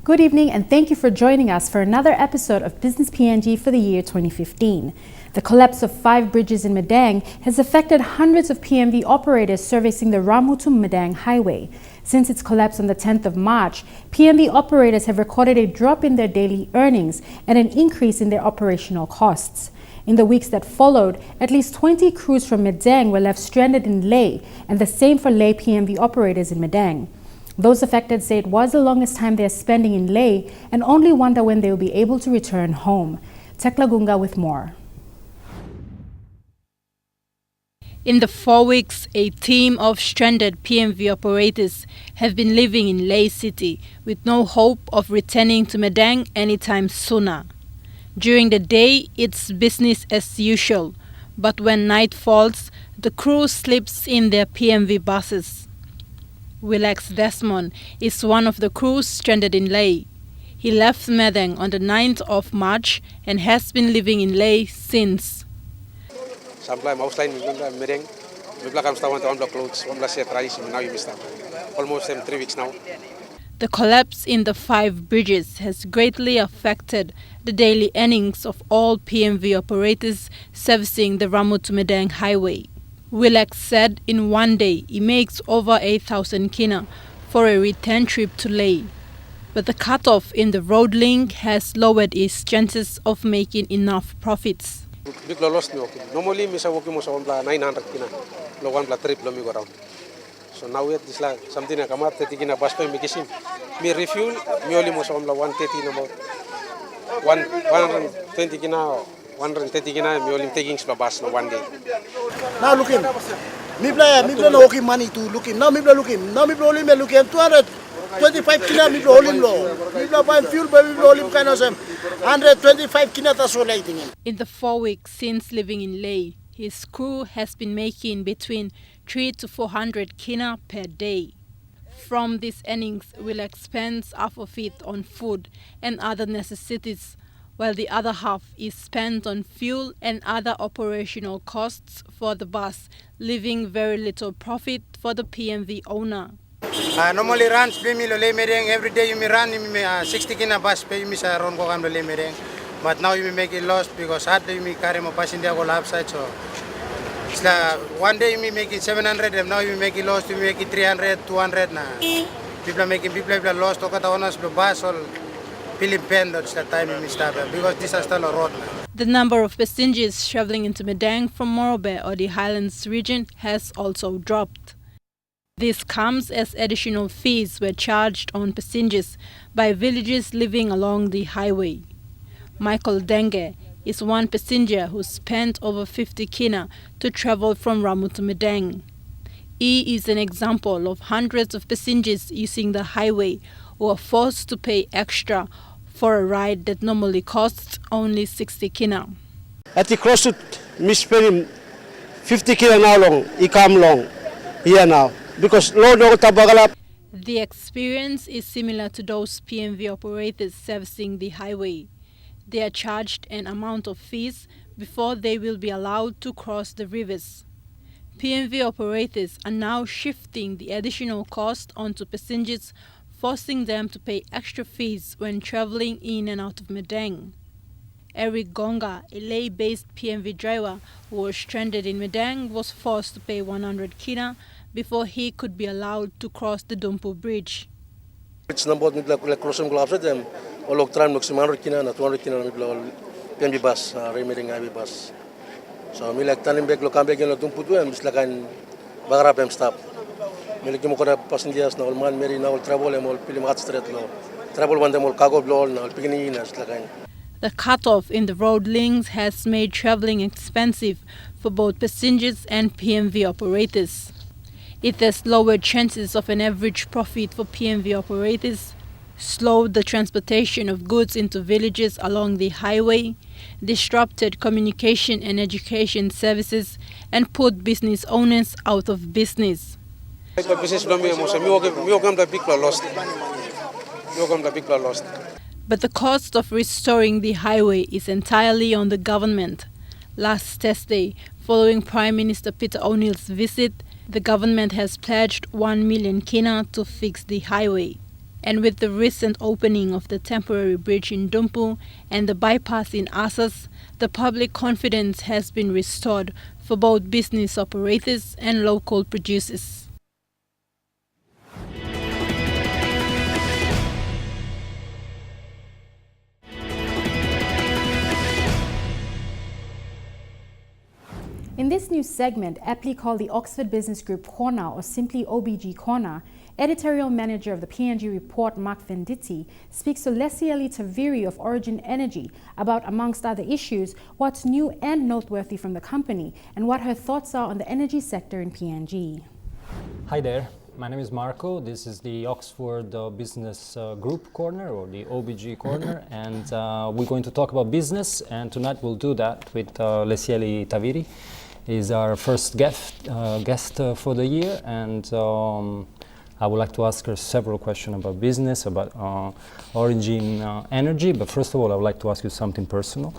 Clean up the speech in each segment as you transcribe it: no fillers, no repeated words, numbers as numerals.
Good evening and thank you for joining us for another episode of Business PNG for the year 2015. The collapse of 5 bridges in Madang has affected hundreds of PMV operators servicing the Ramu-Madang highway. Since its collapse on the 10th of March, PMV operators have recorded a drop in their daily earnings and an increase in their operational costs. In the weeks that followed, at least 20 crews from Madang were left stranded in Leh, and the same for Leh PMV operators in Madang. Those affected say it was the longest time they are spending in Leh and only wonder when they will be able to return home. Tekla Gunga with more. In the 4 weeks, a team of stranded PMV operators have been living in Leh City with no hope of returning to Madang anytime sooner. During the day, it's business as usual, but when night falls, the crew sleeps in their PMV buses. Willax Desmond is one of the crews stranded in Leh. He left Madang on the 9th of March and has been living in Leh since. Sometimes outside Madang, we black and stuff on the clothes, one blast rice, now you missed almost 3 weeks now. The collapse in the 5 bridges has greatly affected the daily earnings of all PMV operators servicing the Ramu-Madang highway. Willax said in one day he makes over 8,000 kina for a return trip to Leh. But the cutoff in the road link has lowered his chances of making enough profits. Big lost me okay. Normally, me sa working mo sa 900 kina, lo 1 trip lo me go around. So now we this like something na kamat 30 kina bus pa me kisim. Me refuel me only mo sa 130 na about 120 kina 130 kina me only taking sa bus na one day. Now look him. Me no okay money to look him. Now me look him. Now me only me look him 225 kina me hold him low. Me buy fuel but me hold him kind of 125 kina that's all lighting him. In the 4 weeks since living in Leh, his crew has been making between 300 to 400 kina per day. From these earnings, will spend half of it on food and other necessities, while the other half is spent on fuel and other operational costs for the bus, leaving very little profit for the PMV owner. Normally runs pay me Leh Madang every day. You may run 60 kina bus pay me sa ron ko kam Leh Madang, but now you may make it loss because hardly you may carry my passenger go upside. So it's like one day you may make it 700 and now you make it loss. You make it 300, 200 na. People are lost. Toka taonas the bus all. Because this is still a road. The number of passengers traveling into Madang from Morobe or the Highlands region has also dropped. This comes as additional fees were charged on passengers by villagers living along the highway. Michael Denge is one passenger who spent over 50 kina to travel from Ramu to Madang. He is an example of hundreds of passengers using the highway who are forced to pay extra for a ride that normally costs only 60 kina. At the crossroad, me spending 50 kina now long, he come long here now because Lord tabagalap. The experience is similar to those PMV operators servicing the highway. They are charged an amount of fees before they will be allowed to cross the rivers. PMV operators are now shifting the additional cost onto passengers, forcing them to pay extra fees when traveling in and out of Madang. Eric Gonga, a Leh-based PMV driver who was stranded in Madang, was forced to pay 100 kina before he could be allowed to cross the Dumpu Bridge. It's not about me like crossing gloves at them. All of time looks 100 kina na 200 kina me PMV bus, Remeting highway bus. So me like turning back lo come back in lo Dumpu tu em like an bagarap em stop. Miliki mo ko na passengers na all man meri na all travel em all pili mat straight lo. Travel one them all cargo blow na all pigini na like. The cutoff in the road links has made traveling expensive for both passengers and PMV operators. It has lowered chances of an average profit for PMV operators, slowed the transportation of goods into villages along the highway, disrupted communication and education services, and put business owners out of business. But the cost of restoring the highway is entirely on the government. Last Thursday, following Prime Minister Peter O'Neill's visit, the government has pledged 1 million kina to fix the highway. And with the recent opening of the temporary bridge in Dumpu and the bypass in Asas, the public confidence has been restored for both business operators and local producers. In this new segment, aptly called the Oxford Business Group Corner, or simply OBG Corner, editorial manager of the PNG report, Mark Venditti, speaks to Lesieli Taviri of Origin Energy about, amongst other issues, what's new and noteworthy from the company and what her thoughts are on the energy sector in PNG. Hi there, my name is Marco. This is the Oxford Business Group Corner, or the OBG Corner, and we're going to talk about business, and tonight we'll do that with Lesieli Taviri. He's our first guest for the year, and I would like to ask her several questions about business, about Origin Energy, but first of all I would like to ask you something personal.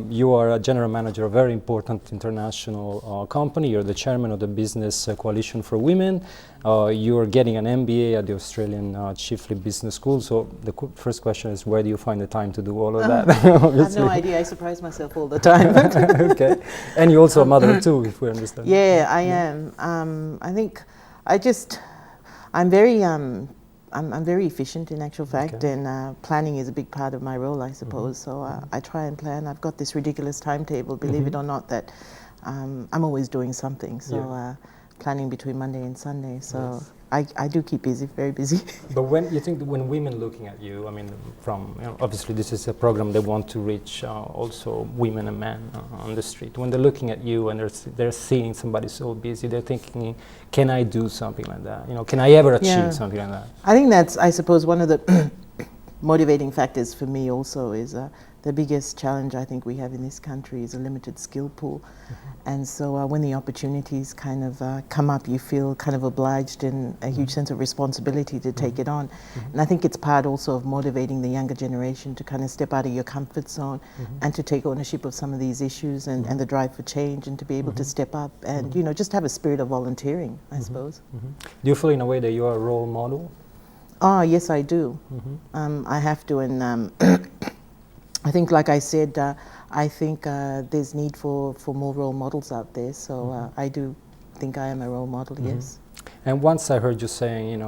You are a general manager of a very important international company. You're the chairman of the Business Coalition for Women. You're getting an MBA at the Australian Chiefly Business School, so the first question is, where do you find the time to do all of that? I have no idea. I surprise myself all the time. Okay. And you're also a mother too, if we understand. Yeah, I am. I think I'm very efficient in actual fact, Okay. and planning is a big part of my role, I suppose. So I try and plan. I've got this ridiculous timetable, believe it or not, that I'm always doing something. So planning between Monday and Sunday. So Yes. I do keep busy, very busy. But when you think, when women looking at you, I mean, obviously this is a program they want to reach also women and men on the street. When they're looking at you and they're seeing somebody so busy, they're thinking, can I do something like that? Can I ever achieve something like that? I think that's, I suppose, one of the motivating factors for me also is the biggest challenge I think we have in this country is a limited skill pool. And so when the opportunities kind of come up, you feel kind of obliged and a huge sense of responsibility to take it on. And I think it's part also of motivating the younger generation to kind of step out of your comfort zone and to take ownership of some of these issues and the drive for change, and to be able to step up and, just have a spirit of volunteering, I suppose. Do you feel in a way that you are a role model? Oh, yes, I do. I have to, and I think, like I said, I think there's need for more role models out there. So I do think I am a role model, yes. And once I heard you saying,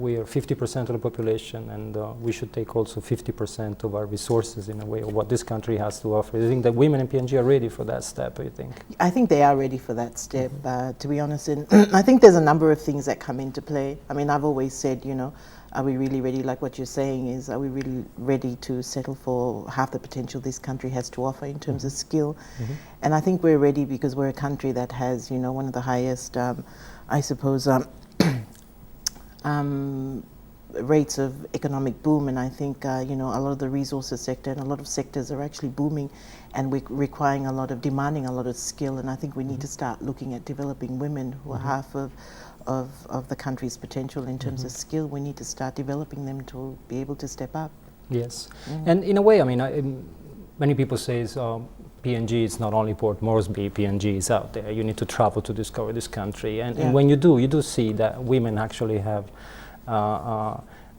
we are 50% of the population, and we should take also 50% of our resources in a way of what this country has to offer. Do you think that women in PNG are ready for that step, do you think? I think they are ready for that step, to be honest. And I think there's a number of things that come into play. I mean, I've always said, are we really ready? Like what you're saying is, are we really ready to settle for half the potential this country has to offer in terms of skill? And I think we're ready because we're a country that has, one of the highest, I suppose, rates of economic boom. And I think, a lot of the resources sector and a lot of sectors are actually booming and requiring demanding a lot of skill. And I think we need to start looking at developing women who are half of the country's potential in terms of skill. We need to start developing them to be able to step up. Yes. And in a way, I mean, many people say PNG is not only Port Moresby, PNG is out there. You need to travel to discover this country. And when you do see that women actually have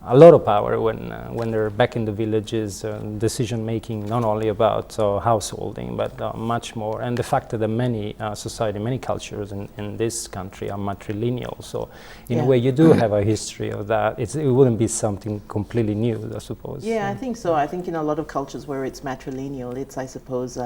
a lot of power when they're back in the villages, decision making not only about householding, but much more. And the fact that many many cultures in this country are matrilineal. So in a way, you do have a history of that. It wouldn't be something completely new, I suppose. Yeah, I think so. I think in a lot of cultures where it's matrilineal, it's, I suppose,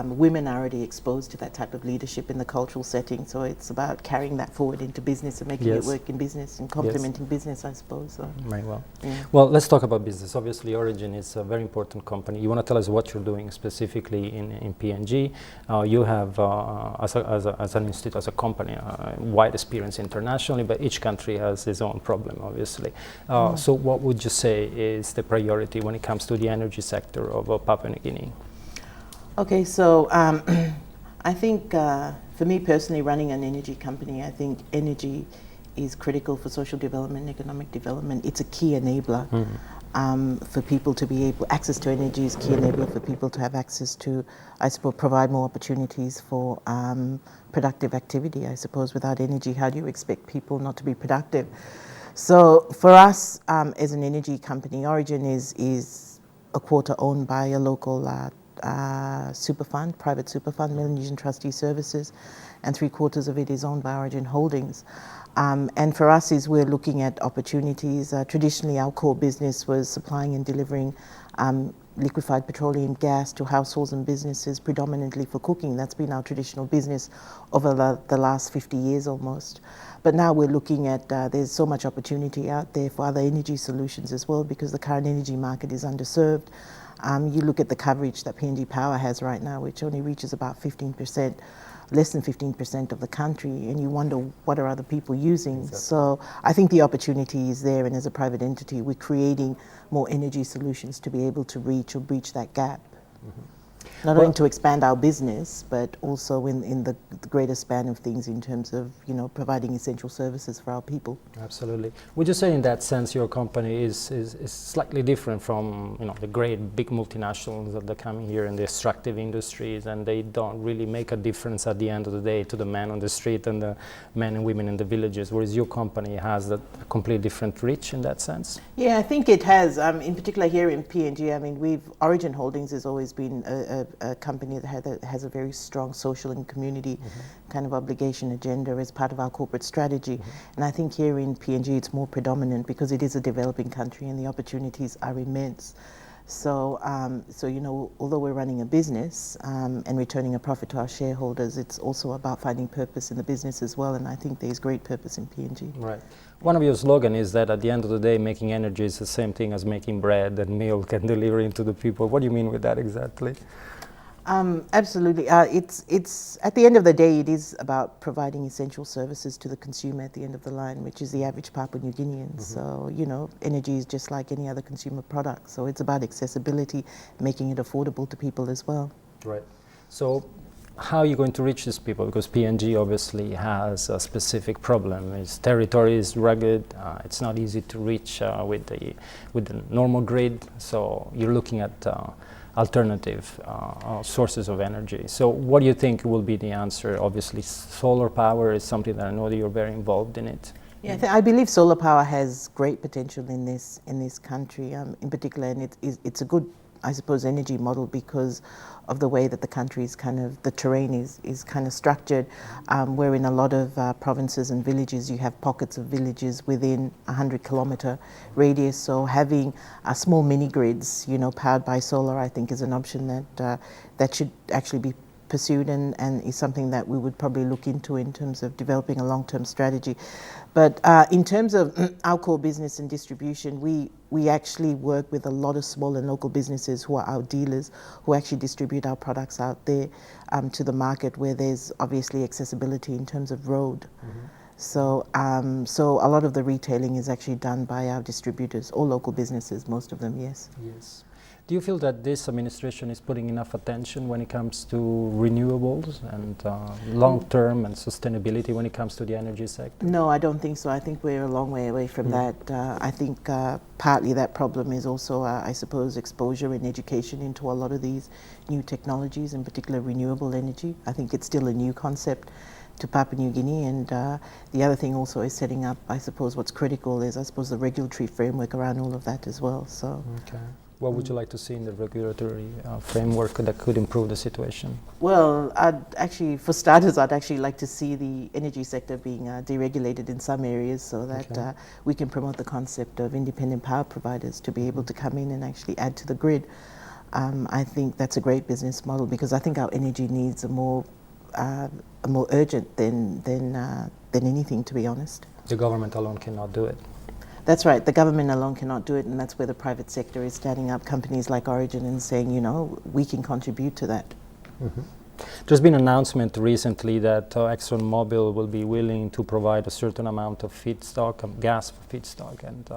women are already exposed to that type of leadership in the cultural setting, so it's about carrying that forward into business and making it work in business and complementing business, I suppose. So. Very well. Well, let's talk about business. Obviously, Origin is a very important company. You want to tell us what you're doing specifically in PNG? You have, as an institute, as a company, wide experience internationally, but each country has its own problem, obviously. So what would you say is the priority when it comes to the energy sector of Papua New Guinea? Okay, so I think for me personally, running an energy company, I think energy is critical for social development, economic development. It's a key enabler for people to be able, access to energy is key enabler for people to have access to, I suppose, provide more opportunities for productive activity. I suppose without energy, how do you expect people not to be productive? So for us, as an energy company, Origin is a quarter owned by a local super fund, private super fund, Melanesian Trustee Services, and 3/4 of it is owned by Origin Holdings. And for us is we're looking at opportunities. Traditionally, our core business was supplying and delivering liquefied petroleum gas to households and businesses, predominantly for cooking. That's been our traditional business over the last 50 years almost. But now we're looking at, there's so much opportunity out there for other energy solutions as well, because the current energy market is underserved. You look at the coverage that PNG Power has right now, which only reaches about 15%, less than 15% of the country, and you wonder what are other people using. Exactly. So I think the opportunity is there, and as a private entity, we're creating more energy solutions to be able to reach or breach that gap. Mm-hmm. Not only to expand our business, but also in the greater span of things in terms of, providing essential services for our people. Absolutely. Would you say in that sense your company is slightly different from, the great big multinationals that are coming here in the extractive industries, and they don't really make a difference at the end of the day to the man on the street and the men and women in the villages, whereas your company has a completely different reach in that sense? Yeah, I think it has. In particular here in PNG, Origin Holdings has always been a company that has a very strong social and community kind of obligation agenda as part of our corporate strategy. And I think here in PNG it's more predominant because it is a developing country and the opportunities are immense. So, although we're running a business and returning a profit to our shareholders, it's also about finding purpose in the business as well, and I think there's great purpose in PNG. Right. One of your slogan is that at the end of the day, making energy is the same thing as making bread and milk and delivering to the people. What do you mean with that exactly? Absolutely. It's at the end of the day, it is about providing essential services to the consumer at the end of the line, which is the average Papua New Guinean. So, energy is just like any other consumer product. So it's about accessibility, making it affordable to people as well. Right. So how are you going to reach these people? Because PNG obviously has a specific problem. Its territory is rugged. It's not easy to reach with the normal grid. So you're looking at alternative sources of energy. So what do you think will be the answer? Obviously, solar power is something that I know that you're very involved in it. Yeah, I believe solar power has great potential in this country, in particular, and it's a good, I suppose, energy model because of the way that the country is the terrain is kind of structured, where in a lot of provinces and villages you have pockets of villages within a 100-kilometer radius. So having small mini grids, powered by solar, I think is an option that should actually be pursued and is something that we would probably look into in terms of developing a long-term strategy. But in terms of our core business and distribution, we actually work with a lot of small and local businesses who are our dealers, who actually distribute our products out there to the market where there's obviously accessibility in terms of road. So a lot of the retailing is actually done by our distributors or local businesses, most of them, yes. Yes. Do you feel that this administration is putting enough attention when it comes to renewables and long-term and sustainability when it comes to the energy sector? No, I don't think so. I think we're a long way away from that. I think partly that problem is also, I suppose, exposure and education into a lot of these new technologies, in particular renewable energy. I think it's still a new concept to Papua New Guinea, and the other thing also is setting up, I suppose, what's critical is, I suppose, the regulatory framework around all of that as well. So. Okay. What would you like to see in the regulatory framework that could improve the situation? Well, for starters, I'd actually like to see the energy sector being deregulated in some areas so that we can promote the concept of independent power providers to be able to come in and actually add to the grid. I think that's a great business model because I think our energy needs are more urgent than anything, to be honest. The government alone cannot do it. That's right. The government alone cannot do it, and that's where the private sector is standing up, companies like Origin, and saying, we can contribute to that. There's been an announcement recently that ExxonMobil will be willing to provide a certain amount of feedstock, gas feedstock, and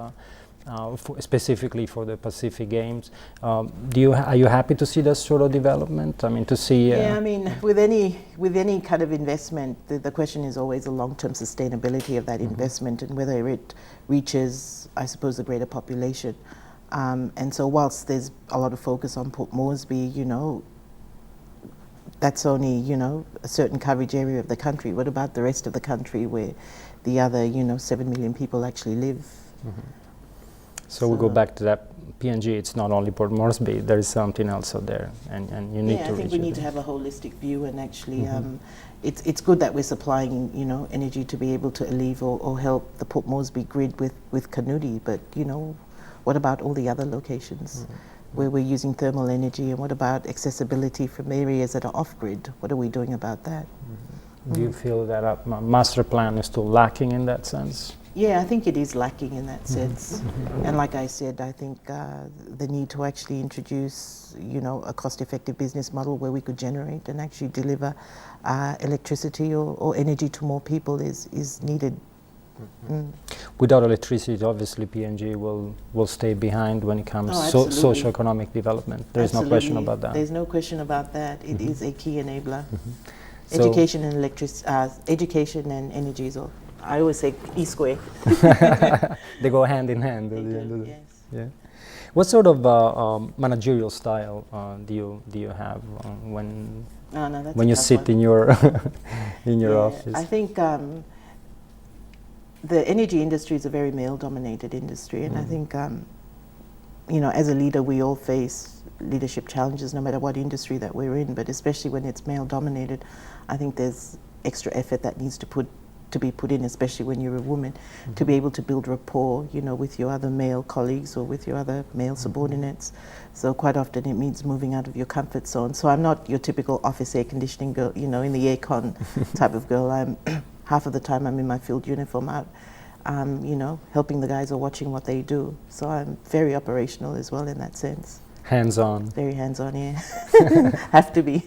specifically for the Pacific Games. Are you happy to see that sort of development? I mean, to see... Yeah, I mean, with any kind of investment, the question is always the long-term sustainability of that investment and whether it reaches, I suppose, the greater population. And so whilst there's a lot of focus on Port Moresby, that's only, a certain coverage area of the country. What about the rest of the country where the other, 7 million people actually live. So we go back to that PNG. It's not only Port Moresby. There is something else out there, and you need to. I think we need to have a holistic view, and actually, it's good that we're supplying, energy to be able to alleviate or help the Port Moresby grid with Canudi. But what about all the other locations where we're using thermal energy, and what about accessibility from areas that are off grid? What are we doing about that? Do you feel that our master plan is still lacking in that sense? Yeah, I think it is lacking in that sense. And like I said, I think the need to actually introduce, a cost-effective business model where we could generate and actually deliver electricity or energy to more people is needed. Without electricity, obviously PNG will stay behind when it comes to socio-economic development. There is no question about that. There's no question about that. It is a key enabler. Education and education and energy is all. I always say E square. They go hand in hand. Yes. Yeah. What sort of managerial style do you have when you sit in your office? I think the energy industry is a very male-dominated industry, and I think as a leader, we all face leadership challenges, no matter what industry that we're in. But especially when it's male-dominated, I think there's extra effort that needs to be put in, especially when you're a woman, to be able to build rapport, with your other male colleagues or with your other male subordinates. So quite often it means moving out of your comfort zone. So I'm not your typical office air conditioning girl, in the aircon type of girl. I'm half of the time I'm in my field uniform out, helping the guys or watching what they do. So I'm very operational as well in that sense. Hands-on. Very hands-on, yeah. Have to be.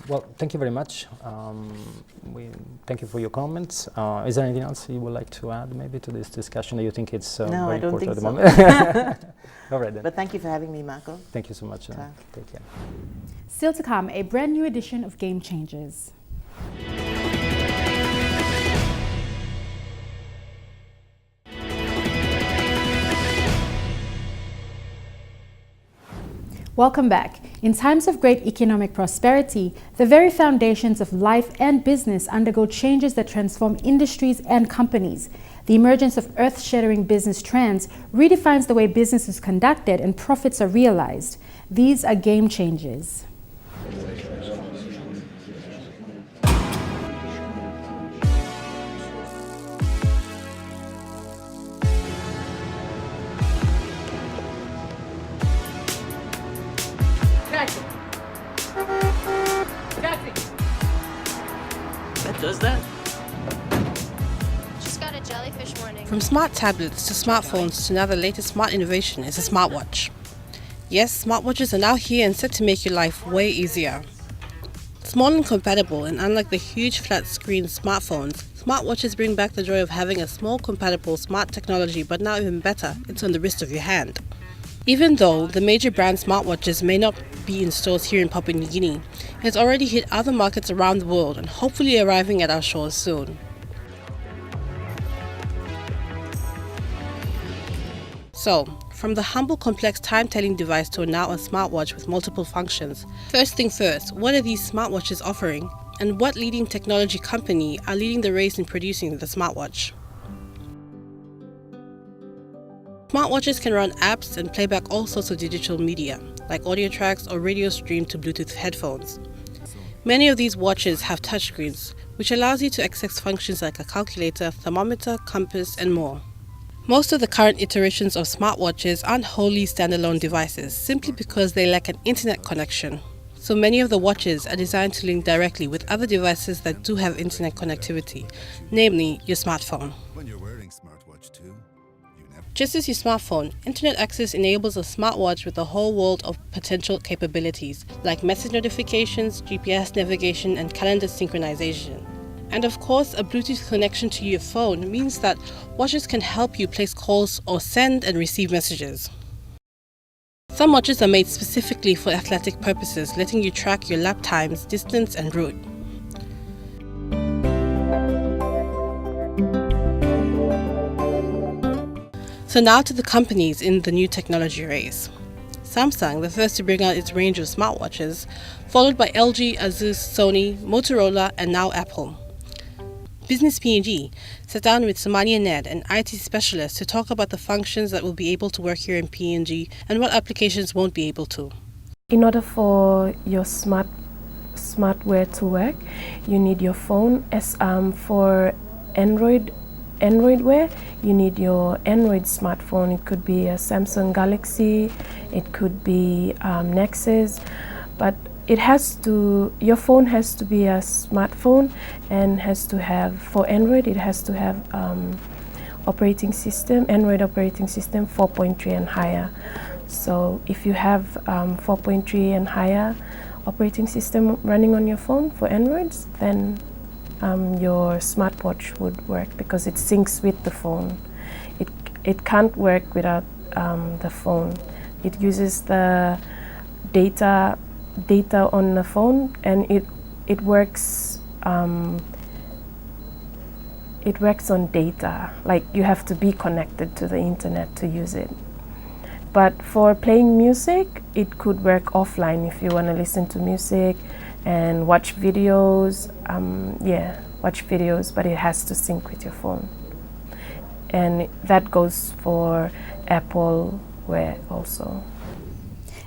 Well, thank you very much. Thank you for your comments. Is there anything else you would like to add maybe to this discussion that you think it's very important at the moment? All right then. But thank you for having me, Marco. Thank you so much. Take care. Still to come, a brand new edition of Game Changers. Welcome back. In times of great economic prosperity, the very foundations of life and business undergo changes that transform industries and companies. The emergence of earth-shattering business trends redefines the way business is conducted and profits are realized. These are game changers. Does that? Just got a jellyfish warning. From smart tablets to smartphones to now the latest smart innovation is a smartwatch. Yes, smartwatches are now here and set to make your life way easier. Small and compatible, and unlike the huge flat screen smartphones, smartwatches bring back the joy of having a small compatible smart technology, but now even better, it's on the wrist of your hand. Even though the major brand smartwatches may not be in stores here in Papua New Guinea, it has already hit other markets around the world and hopefully arriving at our shores soon. So, from the humble complex time-telling device to now a smartwatch with multiple functions, first thing first, what are these smartwatches offering? And what leading technology company are leading the race in producing the smartwatch? Smartwatches can run apps and play back all sorts of digital media, like audio tracks or radio streamed to Bluetooth headphones. Many of these watches have touchscreens, which allows you to access functions like a calculator, thermometer, compass, and more. Most of the current iterations of smartwatches aren't wholly standalone devices, simply because they lack an internet connection. So many of the watches are designed to link directly with other devices that do have internet connectivity, namely your smartphone. When you're wearing smartwatch too. Just as your smartphone, internet access enables a smartwatch with a whole world of potential capabilities, like message notifications, GPS navigation, and calendar synchronization. And of course, a Bluetooth connection to your phone means that watches can help you place calls or send and receive messages. Some watches are made specifically for athletic purposes, letting you track your lap times, distance, and route. So now to the companies in the new technology race. Samsung, the first to bring out its range of smartwatches, followed by LG, Asus, Sony, Motorola, and now Apple. Business PNG sat down with Somalia Ned, an IT specialist, to talk about the functions that will be able to work here in PNG and what applications won't be able to. In order for your smartware to work, you need your phone. As for Android wear, you need your Android smartphone. It could be a Samsung Galaxy, it could be Nexus, but your phone has to be a smartphone and has to have, for Android, it has to have Android operating system 4.3 and higher. So if you have 4.3 and higher operating system running on your phone for Androids, then your smartwatch would work because it syncs with the phone. It can't work without the phone. It uses the data on the phone, and it works on data. Like, you have to be connected to the internet to use it. But for playing music, it could work offline if you want to listen to music and watch videos. Watch videos, but it has to sync with your phone. And that goes for Apple Wear also.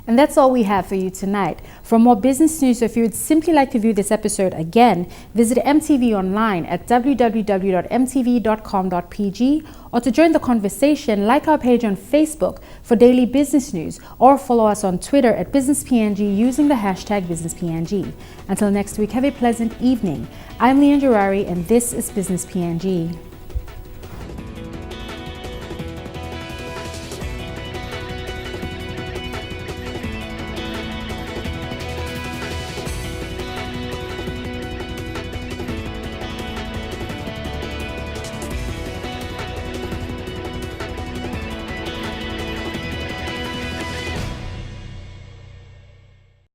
And that's all we have for you tonight. For more business news, if you would simply like to view this episode again, visit EMTV online at www.mtv.com.pg, or to join the conversation, like our page on Facebook for daily business news, or follow us on Twitter at BusinessPNG using the hashtag BusinessPNG. Until next week, have a pleasant evening. I'm Leanne Jurari, and this is Business PNG.